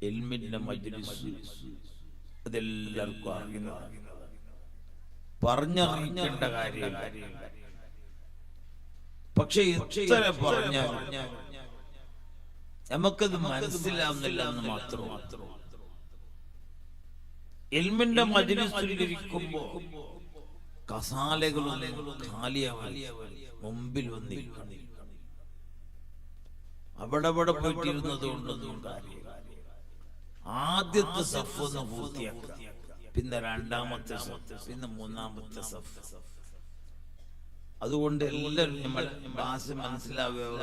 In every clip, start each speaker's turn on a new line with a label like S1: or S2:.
S1: ഇൽമിന്റെ മജ്ലിസ് അതെല്ലാവർക്കും അറിയുന്നതാണ്, പറഞ്ഞറിയിക്കേണ്ട കാര്യം. പക്ഷെ എത്ര പറഞ്ഞാൽ നമുക്കത് മനസ്സിലാവുന്നില്ല എന്ന് മാത്രം. ഇൽമിന്റെ മജ്ലിസിലിരിക്കുമ്പോ കസാലകളും ഖാലിയാവാൻ മുമ്പിൽ വന്നിരിക്കണം. അവിടെ പോയിട്ടിരുന്നത് കൊണ്ടൊന്നും കാര്യം. ആദ്യത്തെ സഫ് ഒന്ന് പൂർത്തിയാക്കുക, പിന്നെ രണ്ടാമത്തെ സഫ്, പിന്നെ മൂന്നാമത്തെ സഫ്. അതുകൊണ്ട് എല്ലാവരും നമ്മൾ ഭാഷ മനസ്സിലാവുക,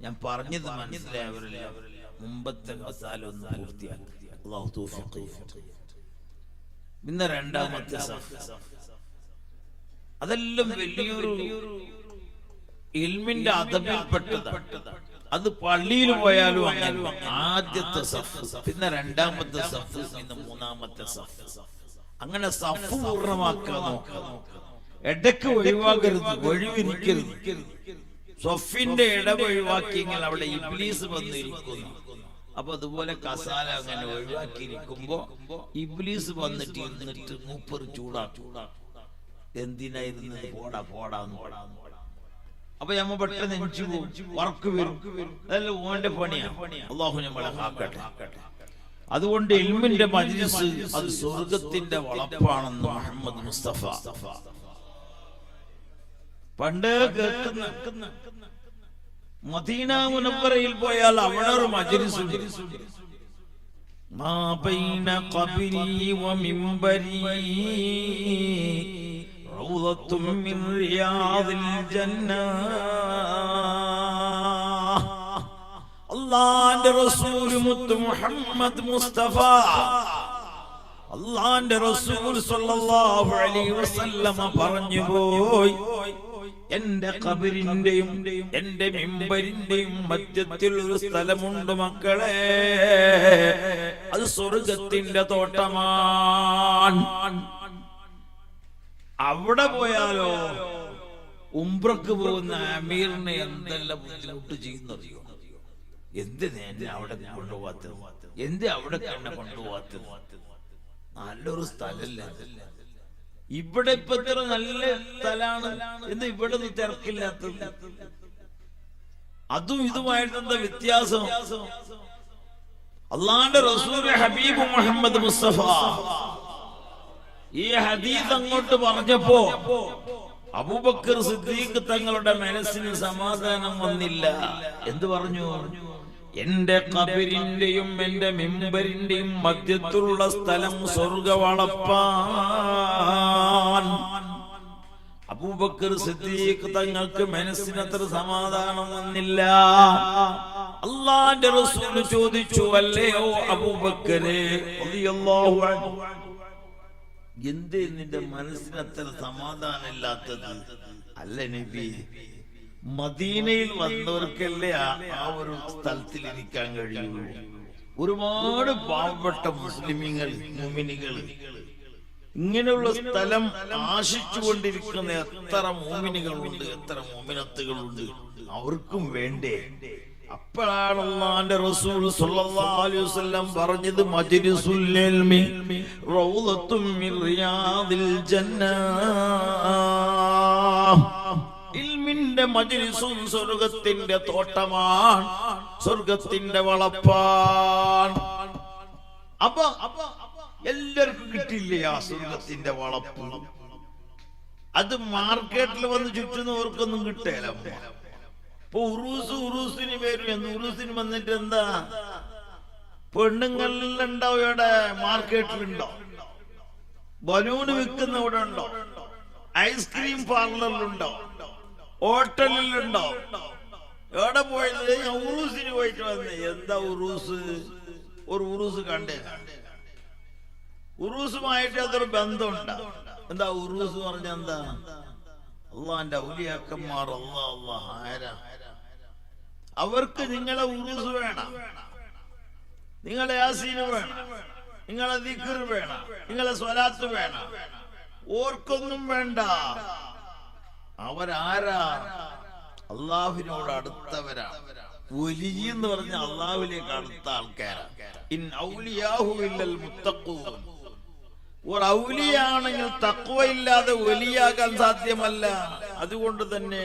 S1: ഞാൻ പറഞ്ഞത് മനസ്സിലായവരല്ല, മുമ്പത്തെ കസാല ഒന്ന് പൂർത്തിയാക്കുക. അല്ലാഹു തൗഫീഖ് ചെയ്യട്ടെ. പിന്നെ രണ്ടാമത്തെ സഫ്, അതെല്ലാം വലിയൊരു ഇൽമിന്റെ അദബിൽപ്പെട്ടതാണ്. അത് പള്ളിയിൽ പോയാലും അങ്ങനെ. ആദ്യത്തെ സഫ്, പിന്നെ രണ്ടാമത്തെ സഫ്, പിന്നെ മൂന്നാമത്തെ സഫ്. അങ്ങനെ സഫ് പൂർണ്ണമാക്കാൻ നോക്കുക. ഇടയ്ക്ക് ഒഴിവാക്കരുത്, ഒഴിവിരിക്കരുത്. സഫിന്റെ ഇടവൊഴിവാക്കിയെങ്കിൽ അവിടെ ഇബ്ലീസ് വന്നിരിക്കുന്നു. അപ്പൊ അതുപോലെ കസാല അങ്ങനെ ഒഴിവാക്കിയിരിക്കുമ്പോ ഇബ്ലീസ് വന്നിട്ട് ഇരുന്നിട്ട് മൂപ്പർ ചൂടാക്കും, എന്തിനായിരുന്നു പോടാന്ന്. അപ്പൊ നമ്മ പെട്ടെന്ന് നെഞ്ചു പോകും, വർക്ക് വരും. അതെല്ലാം ഓന്റെ പണിയാണ്. അല്ലാഹു നമ്മളെ കാക്കട്ടെ. അതുകൊണ്ട് ഇൽമിന്റെ മജ്ലിസ് അത് സ്വർഗത്തിന്റെ വളപ്പാണെന്ന് മുഹമ്മദ് മുസ്തഫ പണ്ട് കേൾക്കുന്ന. മദീന മുനവ്വറയിൽ പോയാൽ അവിടെ ഒരു മജ്ലിസ് ഉണ്ട്. മാ ബൈന ഖബ്രി വ മിംബരി റൗളത്തും മിൻ റിയാദിൽ ജന്ന. അല്ലാഹുവിന്റെ റസൂൽ മുത്ത് മുഹമ്മദ് മുസ്തഫ, അല്ലാഹുവിന്റെ റസൂൽ സല്ലല്ലാഹു അലൈഹി വസല്ലം പറഞ്ഞു പോയി, എന്റെ ഖബറിന്റെയും എന്റെ മിമ്പരിന്റെയും മധ്യത്തിൽ ഒരു സ്ഥലമുണ്ട് മക്കളെ, അത് സ്വർഗത്തിന്റെ തോട്ടമാണ്. അവിടെ പോയാലോ ഉംറക്ക് പോകുന്ന അമീറിനെ എന്തെല്ലാം ബുദ്ധിമുട്ട് ചെയ്യുന്നറിയോ? എന്തിനാ എന്നെ അവിടെ കൊണ്ടുപോകാത്തത്? എന്ത് അവിടെ എന്നെ കൊണ്ടുപോകാത്തത്? നല്ലൊരു സ്ഥലല്ലേ ഇവിടെ? ഇപ്പൊ ഇത്ര നല്ല സ്ഥലാണ് എന്ന് ഇവിടെ ഒന്നും തിരക്കില്ലാത്തത്. അതും ഇതുമായിട്ട് എന്താ വ്യത്യാസം? അല്ലാഹുവിന്റെ റസൂൽ ഹബീബ് മുഹമ്മദ് മുസ്തഫ ഈ ഹദീസ് അങ്ങോട്ട് പറഞ്ഞപ്പോ അബൂബക്കർ സിദ്ദീഖ് തങ്ങളുടെ മനസ്സിന് സമാധാനം വന്നില്ല. എന്ത് പറഞ്ഞു? എന്റെ ഖബറിന്റെയും എന്റെ മിമ്പറിന്റെയും മധ്യത്തിലുള്ള സ്ഥലം സ്വർഗവളപ്പാൻ. അബൂബക്കർ സിദ്ദീഖ് തങ്ങൾക്ക് മനസ്സിനത്ര സമാധാനം വന്നില്ല. അല്ലാഹുവിന്റെ റസൂൽ ചോദിച്ചു, അല്ലയോ അബൂബക്കറെ റളിയല്ലാഹു അൻഹു, എന്തേ നിന്റെ മനസ്സിനത്ര സമാധാനമില്ലാത്തത്? അല്ല നബി, മദീനയിൽ വന്നവർക്കല്ലേ ആ ഒരു സ്ഥലത്തിൽ ഇരിക്കാൻ കഴിയുള്ളൂ. ഒരുപാട് പാവപ്പെട്ട മുസ്ലിമീങ്ങൾ, മുഅ്മിനീങ്ങൾ ഇങ്ങനെയുള്ള സ്ഥലം ആശിച്ചുകൊണ്ടിരിക്കുന്ന എത്ര മുഅ്മിനീകളുണ്ട്, എത്ര മുഅ്മിനത്തുകളുണ്ട്, അവർക്കും വേണ്ടേ? അപ്പോഴാണ് അല്ലാഹുവിന്റെ റസൂൽ സ്വല്ലല്ലാഹു അലൈഹി വസല്ലം പറഞ്ഞത്, മജ്ലിസുൽ ഇൽമി റൗളത്തും മിൻ റിയാദിൽ ജന്ന. ഇൽമിന്റെ മജ്ലിസും സ്വർഗത്തിന്റെ തോട്ടമാണ്, സ്വർഗത്തിന്റെ വളപ്പാണ്. അപ്പൊ എല്ലാവർക്കും കിട്ടില്ലേ ആ സ്വർഗത്തിന്റെ വളപ്പ്? അത് മാർക്കറ്റിൽ വന്ന് ചുറ്റുന്നവർക്കൊന്നും കിട്ടേല. ഇപ്പൊ ഉറൂസിന് വരും. ഉറൂസിന് വന്നിട്ട് എന്താ പെണ്ണുങ്ങളിലുണ്ടാവും, ഇവിടെ മാർക്കറ്റിലുണ്ടോ? ബലൂണ് വിൽക്കുന്ന ഇവിടെ ഉണ്ടോ? ഐസ്ക്രീം പാർലറിലുണ്ടോ? ഹോട്ടലിലുണ്ടോ? എവിടെ പോയത്? ഞാൻ ഉറൂസിന് പോയിട്ട് വന്നേ. എന്താ ഉറൂസ്? ഒരു ഉറൂസ് കണ്ടേ? ഉറൂസുമായിട്ട് അതൊരു ബന്ധമുണ്ടോ? എന്താ ഉറൂസ് പറഞ്ഞ എന്താ? അള്ളാന്റെ ഔലിയാക്കന്മാർ ആരാ? അവർക്ക് നിങ്ങളെ ഉറൂസ് വേണം, നിങ്ങളെ യാസീന് വേണം, നിങ്ങളെ ദിക്ർ വേണം, നിങ്ങളെ സ്വലാത്ത് വേണം. ഓർക്കൊന്നും വേണ്ട. അവരാരാ? അള്ളാഹുവിനോട് അടുത്തവരാണ്. വലിയ എന്ന് പറഞ്ഞ അള്ളാഹുവിലേക്ക് അടുത്ത ആൾക്കാരാണ്. ഇൻ ഔലിയാഹു ഇല്ലൽ മുത്തഖൂൻ. ഒരു ഔലിയാണെങ്കിൽ തഖ്വ ഇല്ലാതെ വലിയാകാൻ സാധ്യമല്ല. അതുകൊണ്ട് തന്നെ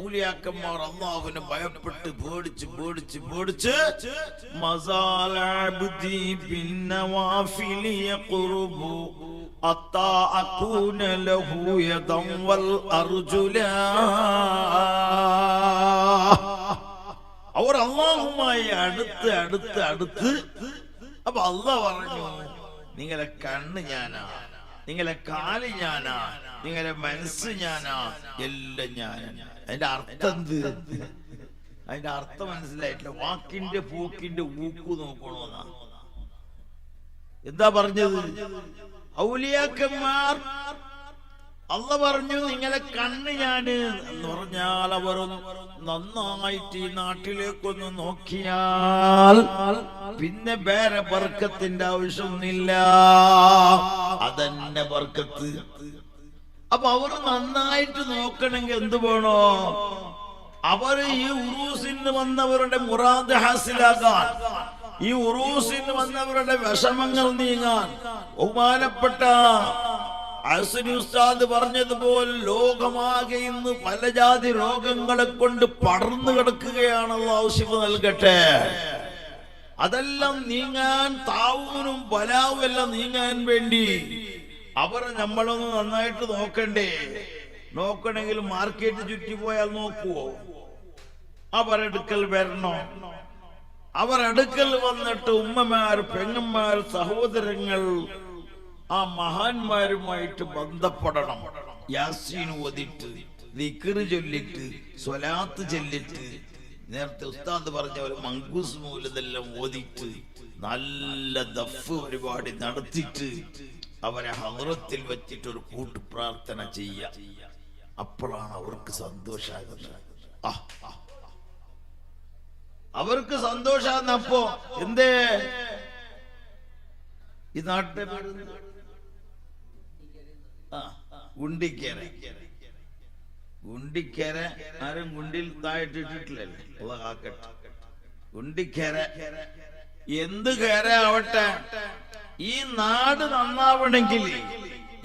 S1: ഔലിയാക്കന്മാർ അല്ലാഹുവിനെ ഭയപ്പെട്ട് പേടിച്ച് പേടിച്ച് പേടിച്ച് മസാൽ അബ്ദി ബിന്നവാഫിലി യഖ്റുബു അത്താ അകൂന ലഹു യദം വൽ അർജുലാ. അവർ അല്ലാഹുമായി അടുത്ത് അടുത്ത് അടുത്ത്. അപ്പൊ അല്ലാഹ് പറഞ്ഞു, നിങ്ങളെ കണ്ണ് ഞാനാ, നിങ്ങളെ കാല് ഞാനാ, നിങ്ങളെ മനസ്സ് ഞാനാ, എല്ലാം ഞാനാ. അതിന്റെ അർത്ഥം എന്ത്? അതിന്റെ അർത്ഥം മനസ്സിലായിട്ടില്ല. വാക്കിന്റെ പോക്കിന്റെ ഊക്കു നോക്കണോന്നാ. എന്താ പറഞ്ഞത്? ഔലിയാക്കന്മാർ അല്ലാഹ് പറഞ്ഞു നിങ്ങളെ കണ്ണ് ഞാന് എന്ന് പറഞ്ഞാൽ അവർ നന്നായിട്ട് ഈ നാട്ടിലേക്കൊന്ന് നോക്കിയാൽ പിന്നെ വേറെ ബർക്കത്തിന്റെ ആവശ്യമൊന്നുമില്ല, അതന്നെ ബർക്കത്ത്. അപ്പൊ അവർ നന്നായിട്ട് നോക്കണമെങ്കിൽ എന്ത് വേണോ? അവർ ഈ ഉറൂസിന് വന്നവരുടെ മുറാദ് ഹാസിലാക്കാൻ, ഈ ഉറൂസിന് വന്നവരുടെ വിഷമങ്ങൾ നീങ്ങാൻ, ബഹുമാനപ്പെട്ട അസ്രി ഉസ്താദ് പറഞ്ഞതുപോലെ ലോകമാകെ ഇന്ന് പല ജാതി രോഗങ്ങളെ കൊണ്ട് പടർന്നു കിടക്കുകയാണ്. അല്ലാഹു ശിഫ നൽകട്ടെ. അതെല്ലാം നീങ്ങാൻ, താവൂനും ബലാവും എല്ലാം നീങ്ങാൻ വേണ്ടി അവരെ നമ്മളൊന്ന് നന്നായിട്ട് നോക്കണ്ടേ? നോക്കണമെങ്കിൽ മാർക്കറ്റ് ചുറ്റി പോയാൽ നോക്കുവോ? അവരടുക്കൽ വരണോ? അവരടുക്കൽ വന്നിട്ട് ഉമ്മമാർ, പെങ്ങന്മാർ, സഹോദരങ്ങൾ ആ മഹാന്മാരുമായിട്ട് ബന്ധപ്പെടണം. യാസീൻ ഓതിട്ട്, ദിക്ർ ചൊല്ലിട്ട്, സ്വലാത്ത് ചൊല്ലിട്ട്, നേരത്തെ ഉസ്താദ് പറഞ്ഞ ഒരു മങ്കൂസ് മൂലതെല്ലാം ഓതിട്ട് നല്ല ദഫ് പരിപാടി നടത്തിയിട്ട് അവരെ ഹദ്റത്തിൽ വെച്ചിട്ട് ഒരു കൂട്ടു പ്രാർത്ഥന ചെയ്യുക. അപ്പോഴാണ് അവർക്ക് സന്തോഷാകുന്നത്. അവർക്ക് സന്തോഷാന്നപ്പോ എന്തേ ഈ നാട്ടിലെ ഗുണ്ടിക്കേര. ഗുണ്ടിക്കേര ആരും ഗുണ്ടിൽ താഴ്ത്തിട്ടിട്ടില്ലല്ലേ? ഉള്ള കാക്കട്ടെ. ഗുണ്ടിക്കേര എന്ത് കേര ആവട്ടെ, ഈ നാട് നന്നാവണമെങ്കിൽ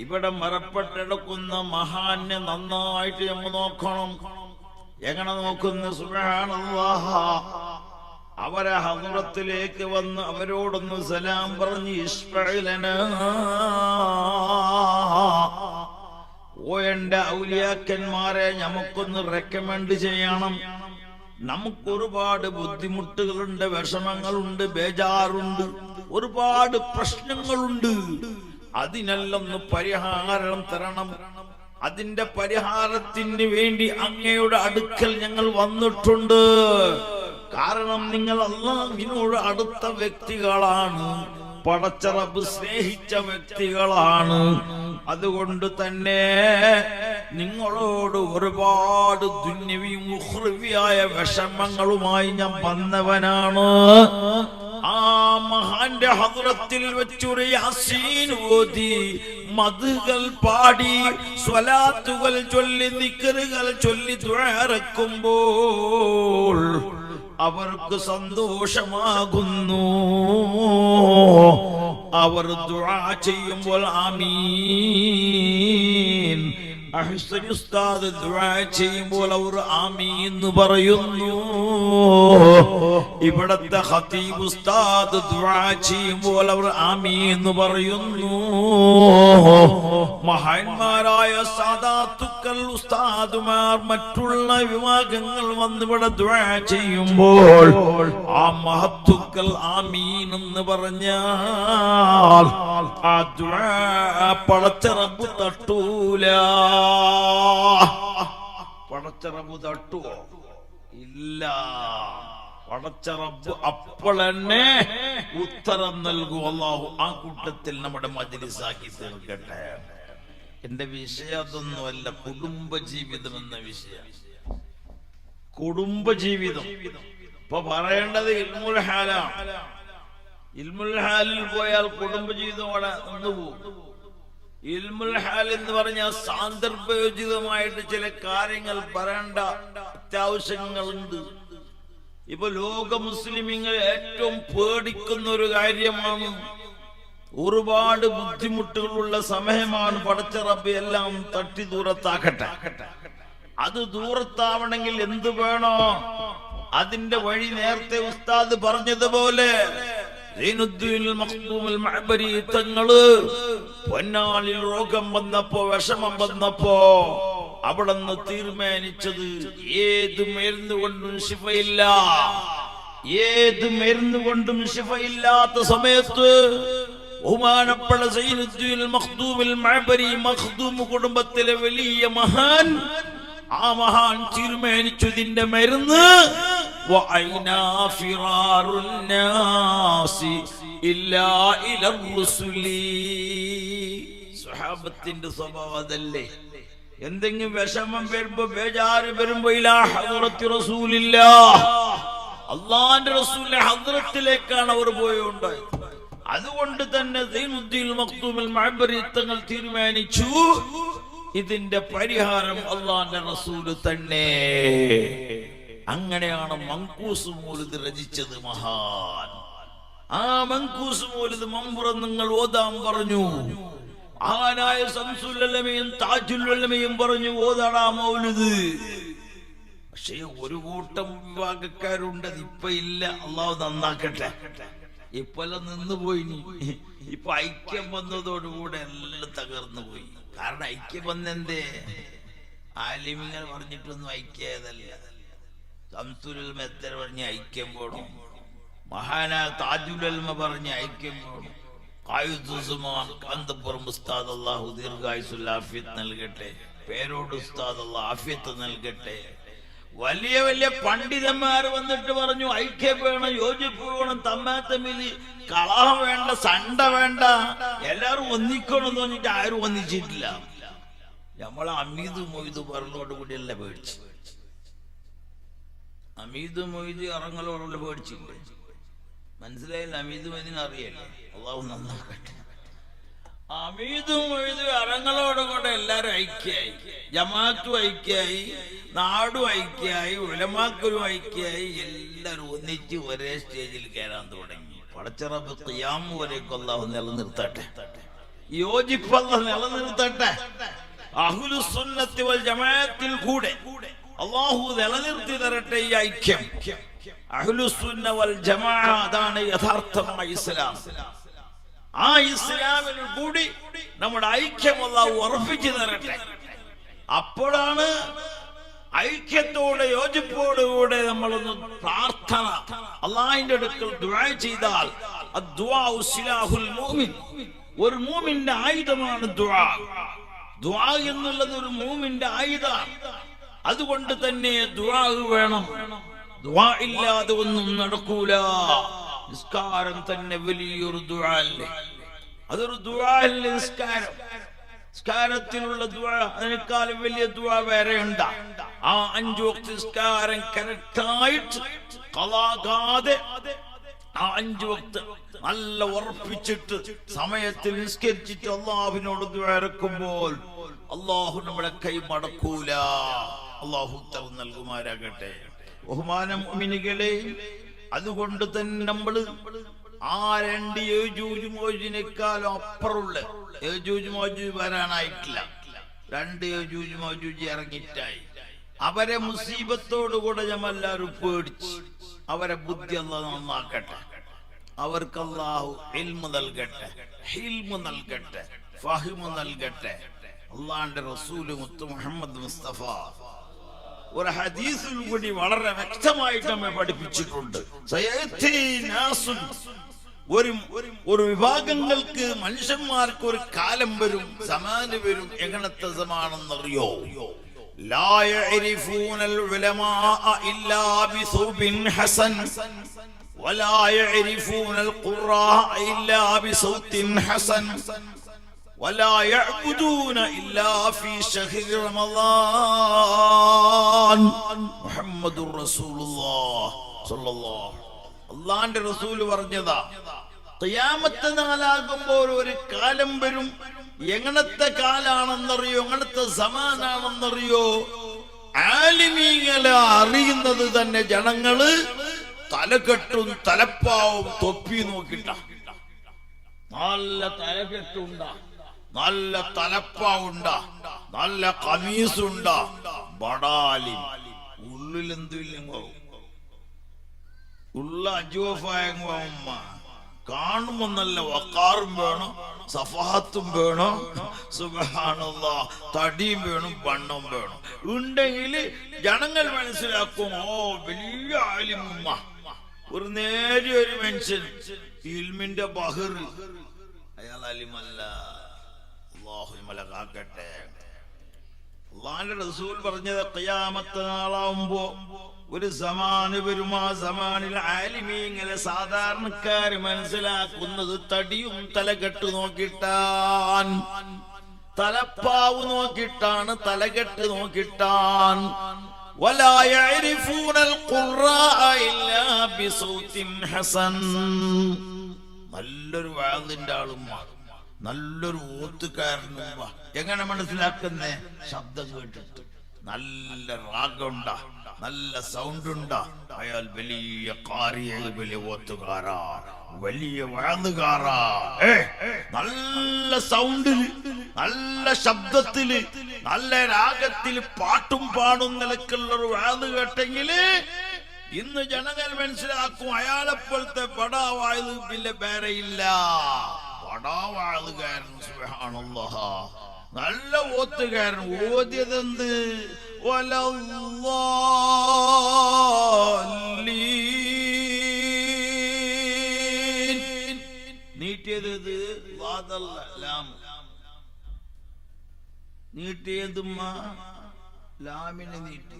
S1: ഇവിടെ മറപ്പെട്ടെടുക്കുന്ന മഹാനെ നന്നായിട്ട് നമ്മൾ നോക്കണം. എങ്ങനെ നോക്കുന്നു? സുബ്ഹാനല്ലാഹ്. അവരെ ഹദ്റത്തിലേക്ക് വന്ന് അവരോടൊന്ന് സലാം പറഞ്ഞ് ഇസ്ഫഇലനാ, ഓ എന്റെ ഔലിയാക്കന്മാരെ നമുക്കൊന്ന് റെക്കമെൻഡ് ചെയ്യണം. നമുക്കൊരുപാട് ബുദ്ധിമുട്ടുകളുണ്ട്, വിഷമങ്ങളുണ്ട്, ബേജാറുണ്ട്, ഒരുപാട് പ്രശ്നങ്ങളുണ്ട്. അതിനെല്ലാം ഒന്ന് പരിഹാരം തരണം. അതിന്റെ പരിഹാരത്തിന് വേണ്ടി അങ്ങയുടെ അടുക്കൽ ഞങ്ങൾ വന്നിട്ടുണ്ട്. കാരണം നിങ്ങൾ അല്ലാഹുവിനോട് അടുത്ത വ്യക്തികളാണ്, പടച്ച റബ്ബ് സ്നേഹിച്ച വ്യക്തികളാണ്. അതുകൊണ്ട് തന്നെ നിങ്ങളോട് ഒരുപാട് ദുന്യവിയും ഉഖ്റവിയായ വിഷമങ്ങളുമായി ഞാൻ വന്നവനാണ്. ആ മഹാന്റെ ഹദ്റത്തിൽ വെച്ചൊരു യാസീൻ ഓതി, മദ്ഹുകൾ പാടി, സ്വലാത്തുകൾ ചൊല്ലി, ദിക്റുകൾ ചൊല്ലി ദുആ ഇറക്കുമ്പോൾ അവർക്ക് സന്തോഷമാകുന്നു. അവർ ദുആ ചെയ്യുമ്പോൾ ആമീൻ. അഹ്സനി ഉസ്താദ് ദുആ ചെയ്യുമ്പോൾ അവർ ആമീൻ എന്ന് പറയുന്നു. ഇവിടത്തെ ഖതീബ് ഉസ്താദ് ദുആ ചെയ്യുമ്പോൾ അവർ ആമീൻ എന്ന് പറയുന്നു. മഹാന്മാരായ സാദാത്തുക്കൾ, ഉസ്താദുമാർ, മറ്റുള്ള വിഭാഗങ്ങൾ വന്നിവിടെ ദുആ ചെയ്യുമ്പോൾ ആ മഹത്തുക്കൾ ആമീൻ എന്ന് പറഞ്ഞാൽ ആ ദുആ പടച്ച റബ്ബ് തട്ടൂല. പടച്ച റബ്ബ് തട്ടുവോ? ഇല്ല. പടച്ച റബ്ബ് അപ്പോഴെന്നെ ഉത്തരം നൽകും. അല്ലാഹു ആ കൂട്ടത്തിൽ നമ്മുടെ മജ്‌ലിസാക്കി തീർക്കട്ടെ. എന്റെ വിഷയം അതൊന്നുമല്ല, കുടുംബജീവിതം എന്ന വിഷയം. കുടുംബജീവിതം ഇപ്പൊ പറയേണ്ടത് ഇൽമുൽ ഹാലാണ്. ഇൽമുൽ ഹാലിൽ പോയാൽ കുടുംബജീവിതം അവിടെ നിന്നുപോകും. ഇൽമുൽ ഹാൽ എന്ന് പറഞ്ഞാൽ സാന്ദർഭോചിതമായിട്ട് ചില കാര്യങ്ങൾ പറയേണ്ട അത്യാവശ്യങ്ങളുണ്ട്. ഇപ്പൊ ലോക മുസ്ലിമീങ്ങൾ ഏറ്റവും പേടിക്കുന്ന ഒരു കാര്യമാണ്. ഒരുപാട് ബുദ്ധിമുട്ടുകളുള്ള സമയമാണ്. പടച്ച റബ്ബ് എല്ലാം തട്ടി ദൂരത്താക്കട്ടെ. അത് ദൂരത്താവണമെങ്കിൽ എന്ത് വേണോ? അതിന്റെ വഴി നേരത്തെ ഉസ്താദ് പറഞ്ഞതുപോലെ തങ്ങള് പൊന്നാളിൽ രോഗം വന്നപ്പോ, വിഷമം വന്നപ്പോ അവിടെ നിന്ന് തീരുമാനിച്ചത് ഏത് മരുന്ന് കൊണ്ടും ശിഫയില്ല. ഏത് മരുന്ന് കൊണ്ടും ശിഫയില്ലാത്ത സമയത്ത് ബഹുമാനപ്പെട്ട സൈനുദ്ദീൻ മഖ്ദൂമുൽ മഅബരി, മഖ്ദൂം കുടുംബത്തിലെ വലിയ മഹാൻ, ആ മഹാൻ തീരുമാനിച്ചു ഇതിന്റെ മരുന്ന് സ്വഹാബത്തിന്റെ സ്വഭാവം അതല്ലേ. എന്തെങ്കിലും വിഷമം വരുമ്പോ, ബേജാറ് വരുമ്പോ അള്ളാന്റെ റസൂലിന്റെ ഹദ്റത്തിലേക്കാണ് അവർ പോയുണ്ടായത്. അതുകൊണ്ട് തന്നെ സൈനുദ്ദീൻ മഖ്ദൂമുൽ മഅബരി തങ്ങൾ തീരുമാനിച്ചു ഇതിന്റെ പരിഹാരം അള്ളാന്റെ റസൂല് തന്നെ. അങ്ങനെയാണ് മങ്കൂസ് മൗലിദ് രചിച്ചത് മഹാൻ. ആ മങ്കൂസ് മൗലിദ് മമ്പുറം നിങ്ങൾ ഓതാൻ പറഞ്ഞു. ആനായ ശംസുൽ ഉലമയും താജുൽ ഉലമയും പറഞ്ഞു ഓതാടാ മൗലിദ്. പക്ഷേ ഒരു കൂട്ടം വിഭാഗക്കാരുണ്ട്, ഇപ്പൊ ഇല്ല. അള്ളാഹു നന്നാക്കട്ടെ. ഇപ്പെല്ലാം നിന്നുപോയി. ഇപ്പൊ ഐക്യം വന്നതോടുകൂടെ എല്ലാം തകർന്നു പോയി. കാരണം ഐക്യം വന്നെന്തേ? ആലിമിങ്ങൾ പറഞ്ഞിട്ടൊന്നും ഐക്യതല്ല. ശംസുൽ ഉലമ എത്ര പറഞ്ഞ് ഐക്യം പോണം. മഹാനായ താജുൽ ഉലമ പറഞ്ഞ് ഐക്യം പോണം. കാന്തപുരം ഉസ്താദ് അല്ലാഹു ദീർഘായുസ്സുൽ ആഫിയത്ത് നൽകട്ടെ. പേരോട് ഉസ്താദ് അല്ലാഹു ആഫിയത്ത് നൽകട്ടെ. വലിയ വലിയ പണ്ഡിതന്മാർ വന്നിട്ട് പറഞ്ഞു ഐക്യം വേണം, യോജിപ്പ് വേണം, തമ്മിൽ കളഹം വേണ്ട, സണ്ട വേണ്ട, എല്ലാരും ഒന്നിക്കണം എന്ന് പറഞ്ഞിട്ട് ആരും ഒന്നിച്ചിട്ടില്ല. നമ്മളെ അമീദ് മൊയ്ത് പറഞ്ഞോട് കൂടിയല്ല പേടിച്ചു. അമീദ് മൊയ്ത് ഇറങ്ങലോടുള്ള പേടിച്ചില്ലേ? മനസ്സിലായില്ല? അമീദ് മൊയ്തിനെ അറിയല്ലേ? അള്ളാഹു നന്നാക്കട്ടെ. അമീദ് മൊയ്ത് ഇറങ്ങലോട് കൂടെ എല്ലാരും ഐക്യായി, ജമാഅത്തും ഐക്യായി, നാടും ഐക്യായി, ഉലമാക്കളും ഐക്യായി. എല്ലാരും ഒന്നിച്ച് ഒരേ സ്റ്റേജിൽ കയറാൻ തുടങ്ങി. പടച്ച റബ്ബ് ഖിയാമത്ത് വരേക്കും അള്ളാഹു നിലനിർത്തട്ടെ. യോജിപ്പ് അല്ലാഹു നിലനിർത്തട്ടെ. അഹ്ലുസ് സുന്നത്തി വൽ ജമാഅത്തിൽ കൂടെ അള്ളാഹു നിലനിർത്തി തരട്ടെ ഈ ഐക്യം. അഹ്ലുസ് സുന്ന വൽ ജമാഅ അതാണ് യഥാർത്ഥമായ ഇസ്ലാം. ആ ഇസ്ലാമിൽ കൂടി നമ്മുടെ ഐക്യം അല്ലാഹു ഉറപ്പിച്ചു തരട്ടെ. അപ്പോഴാണ് ഐക്യത്തോടെ യോജിപ്പോടുകൂടെ നമ്മളൊന്ന് പ്രാർത്ഥന അള്ളാഹിന്റെ അടുക്കൽ ദുആ ചെയ്താൽ, അദ്ദുആഉ സിലാഹുൽ മുഅ്മിൻ, ഒരു മുഅ്മിന്റെ ആയുധമാണ് ദുആ. ദുആ എന്നുള്ളത് ഒരു മുഅ്മിന്റെ ആയുധമാണ്. അതുകൊണ്ട് തന്നെ ദുആ വേണം. ദുആ ഇല്ലാതെ ഒന്നും നടക്കൂല. നിസ്കാരം തന്നെ വലിയൊരു ദുആ അല്ലേ? അതൊരു ദുആ അല്ലേ നിസ്കാരം? നിസ്കാരത്തിലുള്ള ദുആ അതിനേക്കാളും വലിയ ദുആ വേറെ ഉണ്ട്. ആ 5 വക്ത് നിസ്കാരം കറക്റ്റായിട്ട് കളാകാതെ ആ 5 വക്ത് നല്ല ഉറപ്പിച്ചിട്ട് സമയത്തിൽ നിസ്കരിച്ചിട്ട് അള്ളാഹുവിനോട് ദുആ ഇറക്കുമ്പോൾ അള്ളാഹു നമ്മുടെ കൈ മടക്കൂല. അള്ളാഹു ഉത്തരം നൽകുമാരാകട്ടെ. ബഹുമാനം മുഅ്മിനീകളെ, അതുകൊണ്ട് തന്നെ നമ്മള് ആ 2 യജൂജ് മൗജൂജിനേക്കാളും അപ്പുറമുള്ള യജൂജ് മൗജൂജ് വരാനായിട്ടില്ല. 2 യജൂജ് മൗജൂജ് ഇറങ്ങിയിട്ടായി. അവരെ മുസീബത്തോടുകൂടെ നമ്മളെല്ലാവരും പേടിച്ച് അവരെ ബുദ്ധി അല്ലാഹു നന്നാക്കട്ടെ. അവർക്ക് അല്ലാഹു ഇൽമു നൽകട്ടെ, ഹിൽമു നൽകട്ടെ, ഫഹ്മു നൽകട്ടെ. അല്ലാഹുവിന്റെ റസൂൽ മുത്ത് മുഹമ്മദ് മുസ്തഫ ഒരു ഹദീസിൽ കൂടി വളരെ വ്യക്തമായിട്ട് നമ്മെ പഠിപ്പിച്ചിട്ടുണ്ട്. ഒരു വിഭാഗങ്ങൾക്ക്, മനുഷ്യന്മാർക്ക് ഒരു കാലം വരും, സമാന വരും. എങ്ങനത്തെ സമാണെന്നറിയോ? ലാ യഅരിഫൂനൽ ഉലമാഅ ഇല്ലാ ബിസൗബിൻ ഹസൻ വലാ യഅരിഫൂനൽ ഖുറാഅ ഇല്ലാ ബിസൗത്തിൻ ഹസൻ ولا يعبدون إلا في شهر رمضان محمد رسول الله صلى الله. അള്ളാന്റെ റസൂൽ പറഞ്ഞതാ, ഖിയാമത്ത് നാളാകുമ്പോൾ ഒരു കാലം വരും. എങ്ങനത്തെ കാലാണെന്നറിയോ? എങ്ങനത്തെ സമാനാണെന്നറിയോ? ആലിമീങ്ങളെ അറിയുന്നത് തന്നെ ജനങ്ങള് തലകെട്ടും തലപ്പാവും തൊപ്പി നോക്കിട്ട. നല്ല തലകെട്ടുണ്ട, നല്ല തലപ്പാവുണ്ട, നല്ല കമീസുണ്ട, ബടാലി ഉള്ളിലെന്തില്ല ഉള്ള അജുവഫായമ്മ കാണുമ്പോ നല്ല വക്കാറും വേണം, സഫാത്തും വേണം, സുബ്ഹാനല്ലാഹ് തടിയും വേണം, വണ്ണം വേണം. ഉണ്ടെങ്കിൽ ജനങ്ങൾ മനസ്സിലാക്കും, ഓ വലിയ ആലിമുമ്മ, ഒരു നേരിയ ഒരു മനുഷ്യൻ, ഇൽമിന്റെ ബഹർ. അയാൾ അലിമല്ല. അല്ലാഹു മലകാക്കട്ടെ. അല്ലാഹുവിന്റെ റസൂൽ പറഞ്ഞത് ഖിയാമത്ത് നാളാവുമ്പോ ഒരു സമാന് വരും. ആ സമാനിൽ ആലിമീങ്ങളെ സാധാരണക്കാര് മനസ്സിലാക്കുന്നത് തടിയും തലകെട്ട് നോക്കിട്ടാൻ, തലപ്പാവ് നോക്കിട്ടാണ്, തലകെട്ട് നോക്കിട്ടാൻ. വലാ യഅരിഫൂനൽ ഖുർആഅ ഇല്ലാ ബിസൗതിൻ ഹസൻ. നല്ലൊരു വാളിന്റെ ആളും നല്ലൊരു ഓത്തുകാരനും എങ്ങനെ മനസ്സിലാക്കുന്നേ? ശബ്ദം കേട്ടിട്ട്. നല്ല രാഗമുണ്ടാ, നല്ല സൗണ്ട് ഉണ്ടാ, അയാൾ വലിയ കാരിയ, വലിയ ഓത്തുകാരാ, വലിയ വാളുകാരാ. നല്ല സൗണ്ടില്, നല്ല ശബ്ദത്തില്, നല്ല രാഗത്തില് പാട്ടും പാടും നിലക്കുള്ളൊരു വാള് കേട്ടെങ്കില് ഇന്ന് ജനങ്ങൾ മനസ്സിലാക്കും, അയാളെപ്പോലത്തെ പടാവായത് പിന്നെ വേറെയില്ല. പടാവാളുകാരൻ സുബ്ഹാനല്ലാഹ്, നല്ല ഓത്തുകാരൻ. ഓതിയതെന്ത്? നീട്ടിയത് നീട്ടിയതും ലാമിനെ നീട്ടി.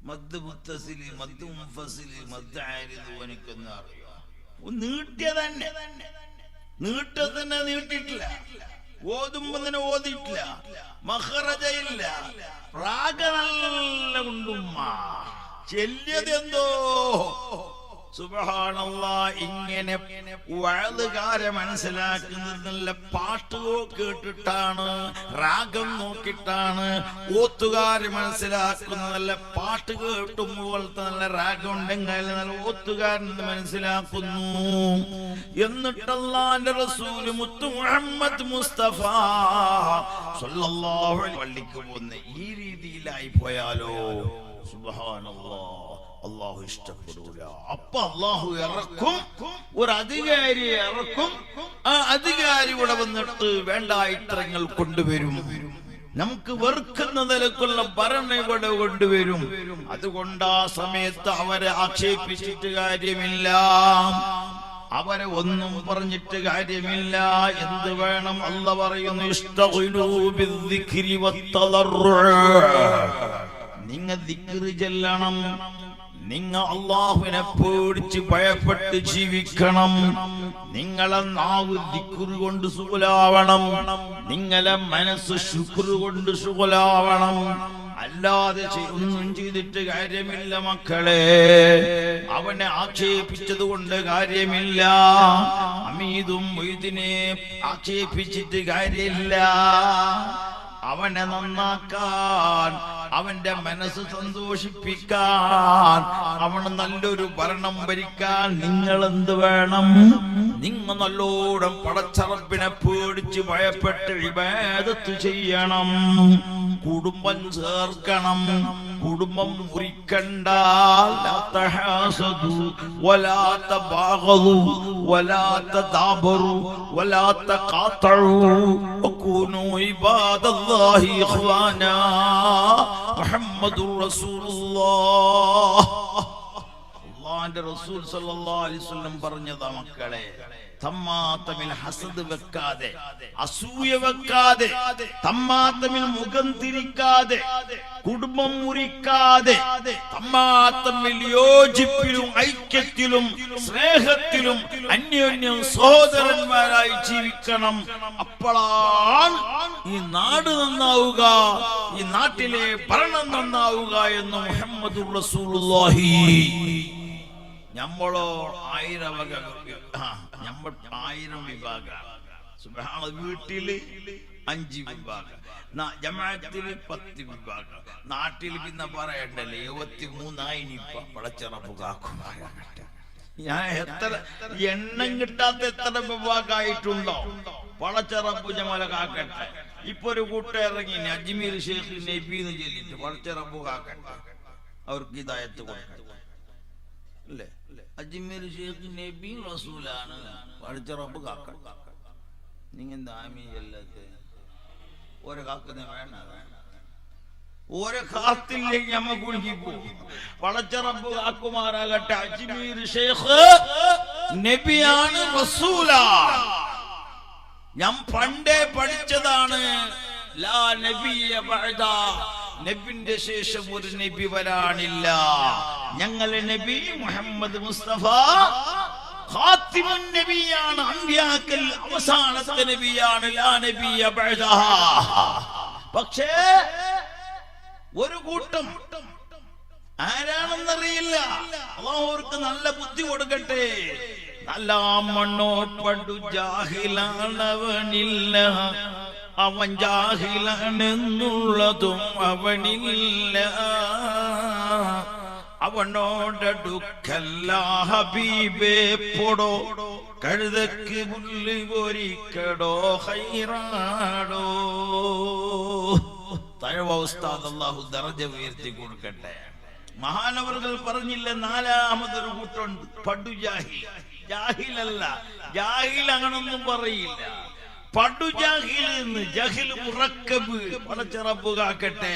S1: മദ് മുത്തസില്, മദ് മുൻഫസില്, മദ് ആരിദ് എനിക്കൊന്നും അറിയാം. നീട്ടിയത് തന്നെ, നീട്ടത് തന്നെ നീട്ടിട്ടില്ല. ഓതുമ്പോ തന്നെ ഓതിയിട്ടില്ല, മഖറജയില്ല, റാഗ നല്ല ഉണ്ടുമ്മ. ചെല്ലിയത് എന്തോ സുബ്ഹാനല്ലാഹ്. ഇങ്ങനെ വഅളുകാരെ മനസ്സിലാക്കുന്നത് നല്ല പാട്ടുകൾ കേട്ടിട്ടാണ്, രാഗം നോക്കിയിട്ടാണ്. ഓത്തുകാര് മനസ്സിലാക്കുന്നത് നല്ല പാട്ട് കേട്ടുമ്പോൾ നല്ല രാഗം ഉണ്ടെങ്കിൽ നല്ല ഓത്തുകാരൻ മനസ്സിലാക്കുന്നു. എന്നിട്ട് അല്ലാഹുവിന്റെ റസൂൽ മുത്തു മുഹമ്മദ് മുസ്തഫ സ്വല്ലല്ലാഹു അലൈഹി പള്ളിക്ക് പോകുന്ന ഈ രീതിയിലായി പോയാലോ സുബ്ഹാനല്ലാഹ്, അള്ളാഹു ഇഷ്ടപ്പെടൂല. അപ്പൊ അള്ളാഹു ഇറക്കും, ഒരു അധികാരിയെ ഇറക്കും. ആ അധികാരി ഇവിടെ വന്നിട്ട് വേണ്ട ഇത്രങ്ങൾ കൊണ്ടുവരും. നമുക്ക് വെറുക്കുന്ന നിലക്കുള്ള ഭരണം ഇവിടെ കൊണ്ടുവരും. അതുകൊണ്ട് ആ സമയത്ത് അവരെ ആക്ഷേപിച്ചിട്ട് കാര്യമില്ല, അവരെ ഒന്നും പറഞ്ഞിട്ട് കാര്യമില്ല. എന്ത് വേണം? അല്ലാഹു പറയുന്നു, ഇസ്തഗ്ഫിറൂ ബിദ്ദിക്രി വത്തദർറുഅ. നിങ്ങൾ ദിക്റ് ചൊല്ലണം, നിങ്ങൾ അല്ലാഹുവിനെ പേടിച്ച് ഭയപ്പെട്ട് ജീവിക്കണം. നിങ്ങളെ നാവ് ദിക്റ് കൊണ്ട് ശുഗ്ലാവണം, നിങ്ങളെ മനസ്സ് ശുക്ർ കൊണ്ട് ശുഗ്ലാവണം. അല്ലാതെ ഒന്നും ചെയ്തിട്ട് കാര്യമില്ല മക്കളെ. അവനെ ആക്ഷേപിച്ചത് കൊണ്ട് കാര്യമില്ല, അമീദും മൊയ്തിനെ ആക്ഷേപിച്ചിട്ട് കാര്യമില്ല. അവനെ നന്നാക്കാൻ, അവന്റെ മനസ്സ് സന്തോഷിപ്പിക്കാൻ, അവന് നല്ലൊരു ഭരണം ഭരിക്കാൻ നിങ്ങൾ എന്ത് വേണം? നിങ്ങൾ നല്ലോണം പടച്ചറപ്പിനെ പേടിച്ച് ഭയപ്പെട്ട് ഇബാദത്ത് ചെയ്യണം. കുടുംബം ചേർക്കണം, കുടുംബം മുറിക്കണ്ട. ലാ തഹാസദു വലാ തബാഗദു വലാ തദാബറു വലാ തഖാതഉ വകൂനു ഇബാദല്ലാഹി ഇഖ്വാനാ. മുഹമ്മദുർ റസൂലുള്ളാഹ്. അല്ലാഹുവിന്റെ റസൂൽ സല്ലല്ലാഹു അലൈഹി വസല്ലം പറഞ്ഞതാ മക്കളെ, തമ്മാത്തമിൽ ഹസദ് വെക്കാതെ, അസൂയ വെക്കാതെ, തമ്മാത്തമിൽ മുഖം തിരിക്കാതെ, കുടുംബം മുറിക്കാതെ, തമ്മാത്തമിൽ യോജിപ്പിലും ഐക്യത്തിലും സ്നേഹത്തിലും അന്യോന്യം സഹോദരന്മാരായി ജീവിക്കണം. അപ്പോഴാണ് ഈ നാട് നന്നാവുക, ഈ നാട്ടിലെ ഭരണം നന്നാവുക എന്ന് മുഹമ്മദുർ റസൂലുള്ളാഹി. നമ്മളോ 1000 വിഭാഗം. സുബ്ഹാനല്ലാഹ്. വീട്ടില് 5 വിഭാഗം, ജമാഅത്തില് 10 വിഭാഗം, നാട്ടിൽ പിന്നെ പറയണ്ടല്ലേ 73 പടച്ചറപ്പ് കാക്കുമാറാകട്ടെ. ഞാൻ എത്ര എണ്ണം കിട്ടാത്ത എത്ര വിഭാഗമായിട്ടുണ്ടോ, പടച്ചറപ്പ് ഞമ്മളെ കാക്കട്ടെ. ഇപ്പൊ ഒരു കൂട്ടം ഇറങ്ങി അജ്മീർ ഷെയ്ഖ് നബീന്ന് ചൊല്ലിട്ട് പടച്ചറപ്പ് കാക്കട്ടെ, അവർക്ക് ഹിദായത്ത് കൊടുക്കട്ടെ അല്ലേ. അജ്മീർ ഷെയ്ഖ് നബി റസൂലാണ്, പടച്ചറപ്പ് കാക്കട്ടെ. നിങ്ങൾ എന്താ ആമീൻ ചെല്ലാത്തെ? ഓരോ കാക്കുന്ന വേണ്ട, ഓരോ കാത്തില്ലെങ്കിൽ നമ്മ കുടുങ്ങി പോകും. പടച്ചറപ്പ് കാക്കുമാറാകട്ടെ. അജ്മീർ ഷെയ്ഖ് നബിയാണ്, റസൂലാണ്. ഞാൻ പണ്ടേ പഠിച്ചതാണ്, ലാ നബിയ ബഅദ, നബിന്റെ ശേഷം ഒരു നബി വരാനില്ല. ഞങ്ങളെ നബി മുഹമ്മദ് മുസ്തഫ ഖാതിമുൻ നബിയാണ്, അംബിയാക്കൾ അവസാനത്തെ നബിയാണ്, ലാ നബിയ ബഅദ. പക്ഷേ ഒരു കൂട്ടം ആരാണെന്നറിയില്ല, അല്ലാഹു അവർക്ക് നല്ല ബുദ്ധി കൊടുക്കട്ടെ. നല്ല മണ്ണോപ്പടു ജാഹിലാണവനില്ല, അവൻ ജാഹിലാണെന്നുള്ളതും അവനില്ല. അവനോടടുക്കല്ല ഹബീബേ പൊടോ, കഴുതക്ക് പുല്ല് പൊരിക്കടോ ഹൈറാടോ. തഴവ ഉസ്താദ് അല്ലാഹു ദർജ ഉയർത്തി കൊടുക്കട്ടെ. മഹാനവറുകൾ പറഞ്ഞില്ല, 4മതൊരു കൂട്ടുണ്ട് പടു ജാഹിൽ. ജാഹിലല്ല, ജാഹിൽ അങ്ങനൊന്നും പറയില്ല, പടു ജാഹിൽ എന്ന്. ജഹിൽ മുറക്കബ്, പടച്ചറപ്പ് കാക്കട്ടെ.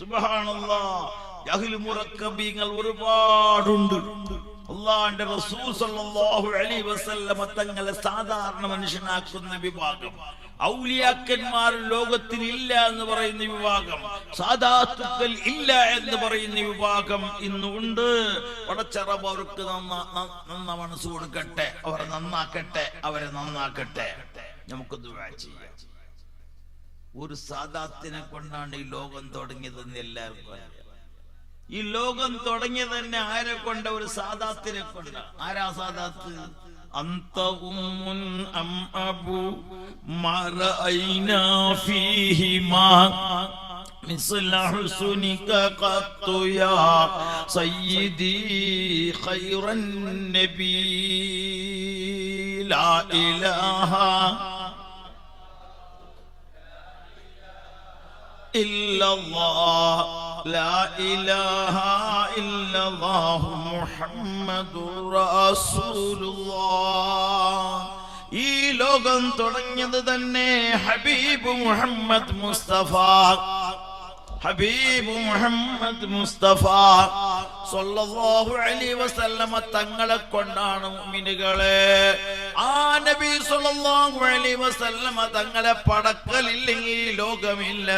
S1: സുബ്ഹാനല്ലാഹ്, ജഹിൽ മുറക്കബീങ്ങൾ ഒരുപാടുണ്ട്. അല്ലാഹുവിന്റെ റസൂൽ സല്ലല്ലാഹു അലൈഹി വസല്ലം തങ്ങളെ സാധാരണ മനുഷ്യനാക്കുന്ന വിഭാഗം, ഔലിയാക്കന്മാർ ലോകത്തിൽ ഇല്ല എന്ന് പറയുന്ന വിഭാഗം, സാദാത്തുക്കൾ ഇല്ല എന്ന് പറയുന്ന വിഭാഗം ഇന്നുണ്ട്. പടച്ചറബ് അവർക്ക് നന്ന മനസ്സ് കൊടുക്കട്ടെ, അവരെ നന്നാക്കട്ടെ, അവരെ നന്നാക്കട്ടെ. നമുക്ക് ദുആ ചെയ്യാം. ഒരു സാദാത്തിനെ കൊണ്ടാണ് ഈ ലോകം തുടങ്ങിയതെന്ന് എല്ലാവർക്കും അറിയാം. ഈ ലോകം തുടങ്ങിയത് തന്നെ ആരെ കൊണ്ട? ഒരു സാദാത്തിനെ കൊണ്ട. ആരാ സാദാത്ത്? അന്ത ഉമ്മുൻ അം അബു മറഅയ്നാ ഫീഹിമാ മിസ്ല ഹുസ്നിക ഖത്തു യാ സയ്യിദി ഖൈറൻ നബി ലാ ഇലാഹ ഇല്ലല്ലാഹ് ലാ ഇലാഹ ഇല്ലല്ലാഹു മുഹമ്മദുർ റസൂലുള്ളാഹ്. ഈ ലോകം തുടങ്ങിയത് തന്നെ ഹബീബ് മുഹമ്മദ് മുസ്തഫ, ഹബീബ് മുഹമ്മദ് മുസ്തഫ സല്ലല്ലാഹു അലൈഹി വസല്ലമ തങ്ങളെ കൊണ്ടാണ് മുഅ്മിനുകളെ. ആ നബി സല്ലല്ലാഹു അലൈഹി വസല്ലമ തങ്ങളെ പടക്കലില്ലെങ്കിൽ ലോകമില്ല,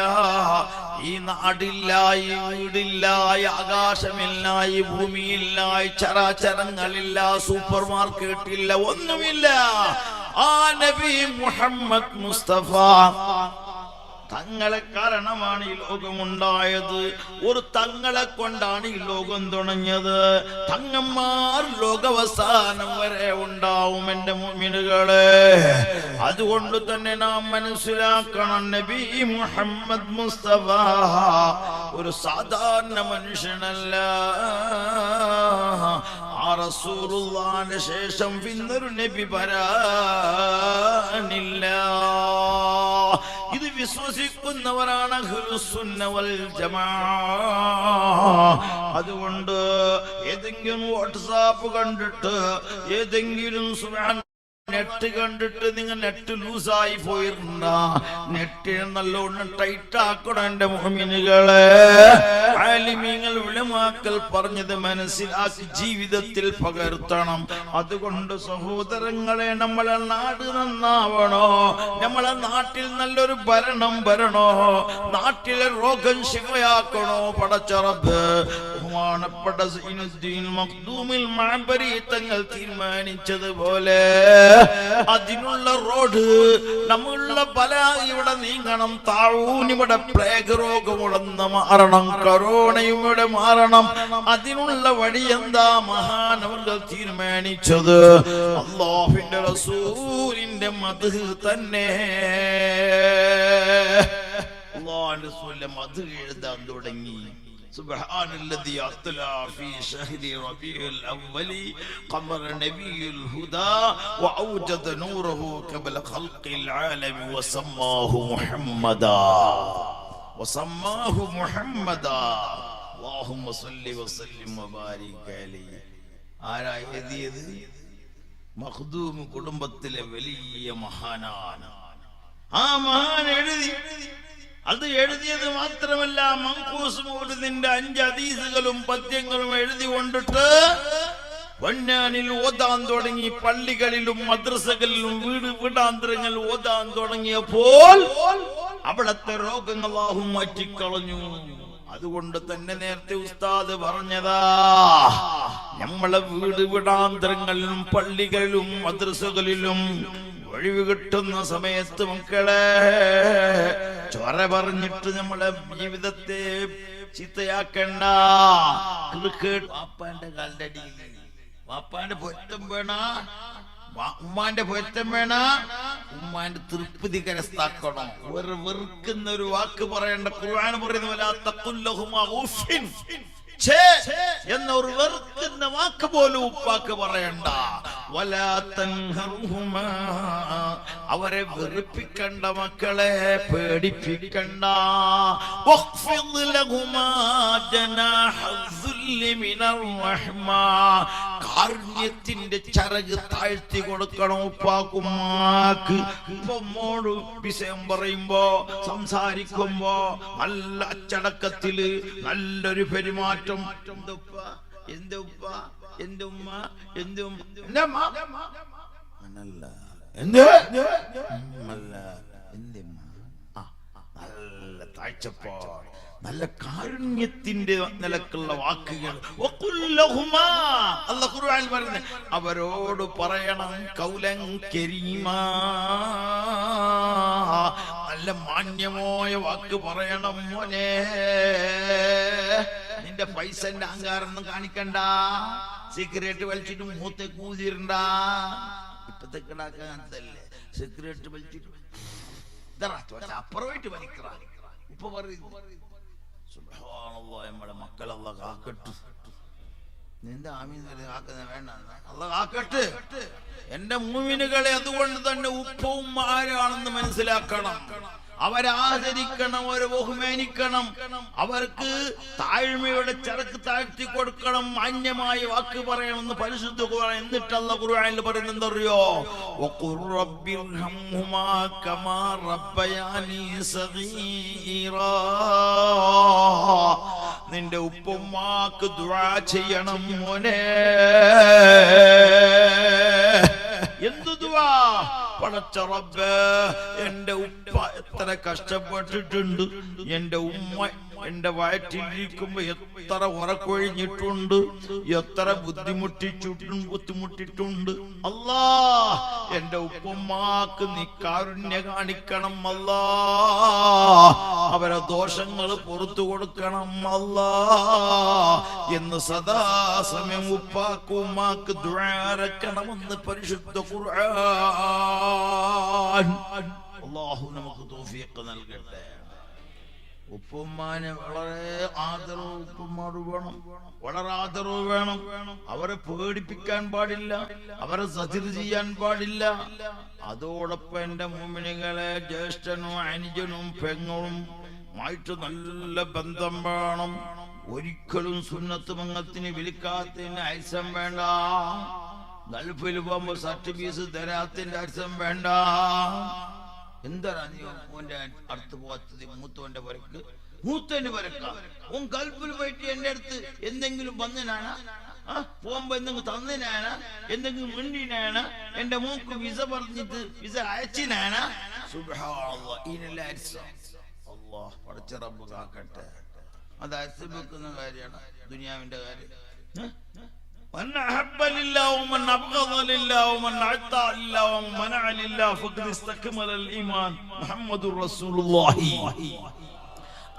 S1: ഈ നാടില്ല, ഈ വീടില്ല, ഈ ആകാശമില്ല, ഈ ഭൂമിയില്ല, ഈ ചരാചരങ്ങളില്ല, സൂപ്പർ മാർക്കറ്റില്ല, ഒന്നുമില്ല. ആ നബി മുഹമ്മദ് മുസ്തഫ തങ്ങളെ കാരണമാണ് ഈ ലോകമുണ്ടായത്. ഒരു തങ്ങളെ കൊണ്ടാണ് ഈ ലോകം തുടങ്ങിയത്. തങ്ങന്മാർ ലോകാവസാനം വരെ ഉണ്ടാവും എന്റെ മുഅ്മിനുകളെ. അതുകൊണ്ട് തന്നെ നാം മനസ്സിലാക്കണം, നബി മുഹമ്മദ് മുസ്തഫ ഒരു സാധാരണ മനുഷ്യനല്ല. ആ റസൂലുള്ളാഹിന്റെ ശേഷം പിന്നൊരു നബി വരാനില്ല. ഇത് വിശ്വസിക്കുന്നവരാണ് അഹ്ലുസുന്ന വൽ ജമാഅ. അതുകൊണ്ട് ഏതെങ്കിലും വാട്സാപ്പ് കണ്ടിട്ട്, ഏതെങ്കിലും നെറ്റ് കണ്ടിട്ട് നിങ്ങൾ നെറ്റ് ലൂസായി പോയിരുന്ന നെറ്റിനെ നല്ലോണം ടൈറ്റ് ആക്കണം എന്റെ മുഅ്മിനുകളെ. ആലിമീങ്ങൾ ഉലമാക്കൾ പറഞ്ഞത് മനസ്സിലാക്കി ജീവിതത്തിൽ പകർത്തണം. അതുകൊണ്ട് സഹോദരങ്ങളെ, നമ്മളെ നാട് നന്നാവണോ, നമ്മളെ നാട്ടിൽ നല്ലൊരു ഭരണം വരണോ, നാട്ടിലെ രോഗം ശിവയാക്കണോ, പടച്ച റബ്ബ് ബഹുമാനപ്പെട്ട സൈനുദ്ദീൻ മഖ്ദൂമിൽ മഅബരി തങ്ങൾ തീരുമാനിച്ചതുപോലെ അതിനുള്ള റോഡ് നമ്മളുള്ള പല ഇവിടെ നീങ്ങണം. താഴൂൻ ഇവിടെ പ്ലേഗ് രോഗം ഉടന്ന് മാറണം, കൊറോണയും ഇവിടെ മാറണം. അതിനുള്ള വഴി എന്താ? മഹാനവർ തീരുമാനിച്ചത് അല്ലാഹുവിന്റെ റസൂലിന്റെ റസൂലിന്റെ മദ്ഹ് തന്നെ. അല്ലാഹുവിന്റെ റസൂലിന്റെ മദ്ഹ് എഴുതാൻ തുടങ്ങി. سبحان الذي أطلع في شهر ربيع الأول قمر نبي الهدى وأوجد نوره قبل خلق العالم وسماه محمدا اللهم صل وسلم وبارك عليه. ആരാ എഴുതിയത്? മഖ്ദൂം കുടുംബത്തിലെ വലിയ മഹാനാണ്. ആ മഹാൻ എഴുതി. അത് എഴുതിയത് മാത്രമല്ല, മൻഖൂസ് മൗലിദിന്റെ 5 ഹദീസുകളും പദ്യങ്ങളും എഴുതി കൊണ്ടിട്ട് പൊന്നാനിൽ ഓതാൻ തുടങ്ങി. പള്ളികളിലും മദ്രസകളിലും വീടാന്തരങ്ങൾ ഓതാൻ തുടങ്ങിയപ്പോൾ അവിടത്തെ രോഗങ്ങൾ അല്ലാഹു മാറ്റിക്കളഞ്ഞു. അതുകൊണ്ട് തന്നെ നേരത്തെ ഉസ്താദ് പറഞ്ഞതാ, നമ്മളെ വീടാന്തരങ്ങളിലും പള്ളികളിലും മദ്രസകളിലും ഒഴിവ് കിട്ടുന്ന സമയത്ത് മക്കളെ ചൊറ പറഞ്ഞിട്ട് നമ്മളെ ജീവിതത്തെ ചീത്തയാക്കണ്ട. വാപ്പാന്റെ കാലിന്റെ അടിയിൽ വാപ്പാന്റെ പൊരുത്തം വേണ, ഉമ്മാന്റെ പൊരുത്തം വേണ, ഉമ്മാന്റെ തൃപ്തി കരസ്ഥാക്കണം. വെറുക്കുന്ന ഒരു വാക്ക് പറയേണ്ട. ഖുർആൻ പറയുന്ന വലാ തഖുൽ ലഹുമാ ഉഫിൻ എന്ന ഒരു വെറുക്കുന്ന വാക്ക് പോലും ഉപ്പാക്ക് പറയണ്ട. വലാ തൻഹറുഹുമാ, അവരെ വെറുപ്പിക്കണ്ട, മക്കളെ പേടിപ്പിക്കണ്ട. വഖ്ഫിദ് ലഹുമാ ജനാഹ ദുല്ലി മിനർ റഹ്മാ, കാരുണ്യത്തിന്റെ ചിറക് താഴ്ത്തി കൊടുക്കണം ഉപ്പാക്കുമാക്ക്. ഉമ്മോട് വിഷയം പറയുമ്പോ സംസാരിക്കുമ്പോ നല്ല അച്ചടക്കത്തില് നല്ലൊരു പെരുമാറ്റം. എന്റെ ഉപ്പ, എന്റെ ഉപ്പ, എന്റെ ഉമ്മ, എന്റെ ഉമ്മ, എന്റെ അമ്മ അല്ല, എന്റെ അല്ല, എന്റെ ഉമ്മ. നല്ല താഴ്ചപ്പാട്, നല്ല കാരുണ്യത്തിന്റെ നിലക്കുള്ള വാക്കുകൾ. അല്ലാഹു ഖുർആനിൽ പറയുന്നു, അവരോട് പറയണം കൗലൻ കരീമാ, നല്ല മാന്യമായ വാക്ക് പറയണം. മോനെ, നിന്റെ പൈസന്റെ അഹങ്കാരൊന്നും കാണിക്കണ്ട. സിഗരറ്റ് വലിച്ചിട്ട് മൂത്തെ കൂതിരണ്ട. ഇപ്പത്തെ കിടാക്കല്ലേ സിഗരറ്റ് വലിച്ചിട്ട് അപ്പുറമായിട്ട് വലിക്കറ. ഇപ്പൊ പറയുന്നു നമ്മുടെ മക്കളല്ല കാക്കട്ടു. നിന്റെ ആമീൻ കാക്കുന്ന വേണ്ട, അല്ല കാക്കട്ട്. എന്റെ മൂമിനുകളെ അതുകൊണ്ട് തന്നെ ഉപ്പവും ആരാണെന്ന് മനസ്സിലാക്കണം. അവരെ ആദരിക്കണം, അവരെ ബഹുമാനിക്കണം, അവർക്ക് താഴ്മയുടെ ചരക്ക് താഴ്ത്തി കൊടുക്കണം, മാന്യമായ വാക്ക് പറയണമെന്ന് പരിശുദ്ധ ഖുർആൻ. എന്നിട്ട് അല്ലാഹു ഖുർആനിൽ പറയുന്നത് എന്തറിയോ? വഖുർ റബ്ബിർഹംഹുമാ കമാ റബ്ബയാനി സഗീറാ, നിന്റെ ഉപ്പുമ്മാക്ക് ദുആ ചെയ്യണം മോനെ. എന്തു ദുആ? പടച്ച റബ്ബേ, എന്റെ ഉപ്പ എത്ര കഷ്ടപ്പെട്ടിട്ടുണ്ട്, എന്റെ ഉമ്മ എന്റെ വയറ്റിലിരിക്കുമ്പോ എത്ര ഉറക്കൊഴിഞ്ഞിട്ടുണ്ട്, എത്ര ബുദ്ധിമുട്ടിട്ടുണ്ട്. അല്ലാ, എന്റെ ഉപ്പുമ്മാക്ക് നീ കാരുണ്യ കാണിക്കണം അല്ലാ, അവരെ ദോഷങ്ങൾ പുറത്തു കൊടുക്കണം അല്ലാ എന്ന് സദാസമയം ഉപ്പാക്ക് ഉമ്മാക്ക് ദുആരക്കണമെന്ന് പരിശുദ്ധ ഖുർആൻ. അല്ലാഹു നമുക്ക് തൗഫീഖ് നൽകട്ടെ. ഉപ്പുമ്മാനെ വളരെ ആദരവ്, ഉപ്പുമ്മാട് വേണം, വളരെ ആദരവ് വേണം. അവരെ പേടിപ്പിക്കാൻ പാടില്ല, അവരെ സതിർ ചെയ്യാൻ പാടില്ല. അതോടൊപ്പം എന്റെ മുഅ്മിനീങ്ങളെ ജ്യേഷ്ഠനും അനുജനും പെങ്ങളും ആയിട്ട് നല്ല ബന്ധം വേണം. ഒരിക്കലും സുന്നത്ത് മംഗത്തിന് വിളിക്കാത്തതിന് അയസം വേണ്ട. ഗൾഫിൽ പോകുമ്പോ സർട്ടിഫിക്കറ്റ് തരാത്തിന്റെ അയസം വേണ്ട. എന്താണ് നീ ഓന്റെ അടുത്ത് പോകാത്തത്? മൂത്തോന്റെ പരക്ക്, മൂത്തോന്റെ പരക്ക. ഓൻ ഗൾഫിൽ പോയിട്ട് എന്റെ അടുത്ത് എന്തെങ്കിലും വന്നനാണ്, പോകുമ്പോ എന്തെങ്കിലും തന്നനാണ്, എന്തെങ്കിലും മിണ്ടിനാണ്, എന്റെ മൂക്ക് വിസ പറഞ്ഞിട്ട് വിസ അയച്ചിനാണ്. സുബ്ഹാനല്ലാഹ്, ഇതിനെല്ലാം അയച്ചോ? അല്ലാഹ് പടച്ച റബ്ബ് കാക്കട്ടെ. അത് അയച്ചു വെക്കുന്ന കാര്യമാണ് ദുനിയാവിന്റെ കാര്യം. من أحب لله ومن أبغض لله ومن أعطى لله ومن منع لله فقد استكمل الإيمان محمد رسول الله.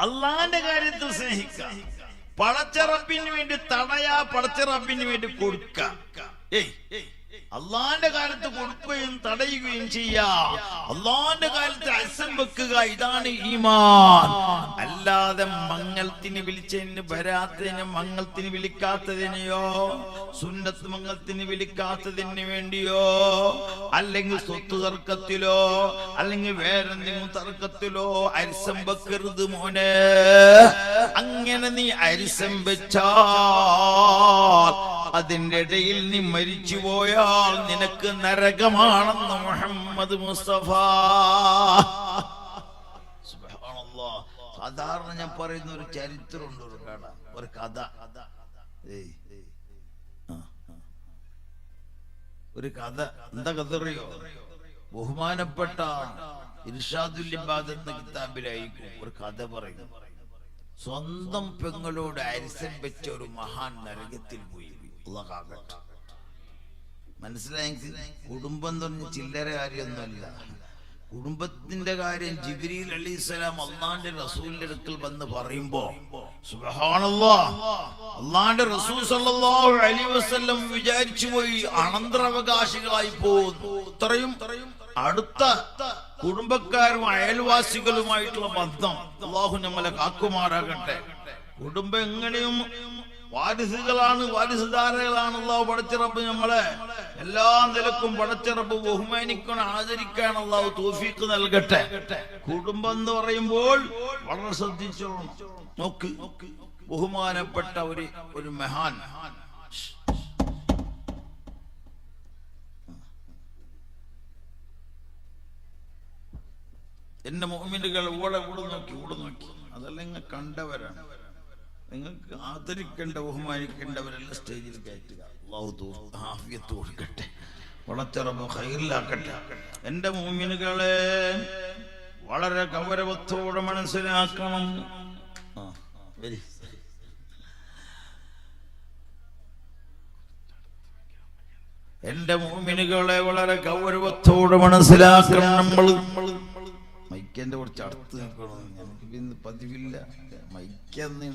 S1: അള്ളാന്റെ കാര്യത്തിൽ സ്നേഹിക്കാം, പടച്ച റബ്ബിന് വേണ്ടി തടയാ, പടച്ച റബ്ബിന് വേണ്ടി കൊടുക്കാം. അള്ളാന്റെ കാലത്ത് കൊടുക്കുകയും തടയുകയും ചെയ്യാം. അള്ളാന്റെ കാലത്ത് അസം വെക്കുക, ഇതാണ് ഈമാൻ. അല്ലാതെ മംഗളത്തിന് വിളിച്ചതിന് വരാത്തതിന്, മംഗളത്തിന് വിളിക്കാത്തതിനെയോ, സുന്നത്ത് മംഗളത്തിന് വിളിക്കാത്തതിന് വേണ്ടിയോ, അല്ലെങ്കിൽ സ്വത്ത് തർക്കത്തിലോ, അല്ലെങ്കിൽ വേറെന്തെങ്കിലും തർക്കത്തിലോ അരിസം വെക്കരുത് മോനെ. അങ്ങനെ നീ അരിസം വെച്ചാൽ അതിന്റെ ഇടയിൽ നീ മരിച്ചു പോയാൽ നിനക്ക് നരകമാണെന്ന് മുഹമ്മദ് മുസ്തഫ. സുബ്ഹാനല്ലാഹ്. സാധാരണ ഞാൻ പറയുന്ന ഒരു ചരിത്രമുണ്ട്, ഒരു കഥ. ഒരു കഥ. എന്താ കഥ അറിയോ? ബഹുമാനപ്പെട്ട ഇർഷാദുൽ ഇബാദ് എന്ന കിതാബിലായിരിക്കും ഒരു കഥ പറയും. സ്വന്തം പെങ്ങളോട് അരിസം വെച്ച ഒരു മഹാൻ നരകത്തിൽ പോയി. മനസ്സിലായെങ്കിൽ കുടുംബം എന്ന് പറഞ്ഞ ചില്ലറ കാര്യമൊന്നുമല്ല. കുടുംബത്തിന്റെ കാര്യം ജിബ്രീൽ അലൈഹിസ്സലാം അള്ളാന്റെ റസൂലിന്റെ അടുക്കൽ വന്ന് പറയുമ്പോ സുബ്ഹാനല്ലാഹ്, അള്ളാന്റെ റസൂൽ സല്ലല്ലാഹു അലൈഹി വസല്ലം വിചാരിച്ചു പോയി അനന്തരാവകാശികളായി പോകുന്നു. ഇത്രയും അടുത്ത കുടുംബക്കാരും അയൽവാസികളുമായിട്ടുള്ള ബന്ധം അള്ളാഹു നമ്മളെ കാക്കുമാറാകട്ടെ. കുടുംബം എങ്ങനെയും വാരിസുകളാണ്, വാരിസുധാരകളാണ്. അള്ളാഹു പടച്ചിറപ്പ് നമ്മളെ എല്ലാ നിലക്കും പടച്ചിറപ്പ് ബഹുമാനിക്കണം, ആദരിക്കാൻ അള്ളാഹു തൗഫീഖ് നൽകട്ടെ. കുടുംബം എന്ന് പറയുമ്പോൾ വളരെ ശ്രദ്ധിച്ചോളണം. നോക്ക്, ബഹുമാനപ്പെട്ട ഒരു മഹാൻ എന്റെ മുഅ്മിനുകൾ ഇവിടെ നോക്കി അതെല്ലാം നിങ്ങൾ കണ്ടവരാണ്. നിങ്ങൾക്ക് ആദരിക്കേണ്ട, ബഹുമാനിക്കേണ്ടവരെല്ലാം സ്റ്റേജിൽ കയറ്റുക. അല്ലാഹു ആഫിയത്ത് കൊടുക്കട്ടെ, വളച്ചറബ് ഖൈറിലാക്കട്ടെ. എന്റെ മുഅ്മിനുകളെ വളരെ ഗൗരവത്തോടെ മനസ്സിലാക്കണം. എന്റെ മുഅ്മിനുകളെ വളരെ ഗൗരവത്തോടെ മനസ്സിലാക്കണം. നമ്മൾ മൈക്കന്റെ കുറച്ച് അടുത്ത് നിൽക്കണം. എനിക്ക് ഇന്ന് പതിവില്ല, മൈക്കന്ന്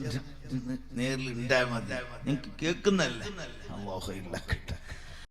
S1: നേരിൽ ഉണ്ടായാൽ മതി. നിങ്ങൾക്ക് കേൾക്കുന്നല്ലേ? അല്ലാഹു ഖൈറിലാക്കട്ടെ.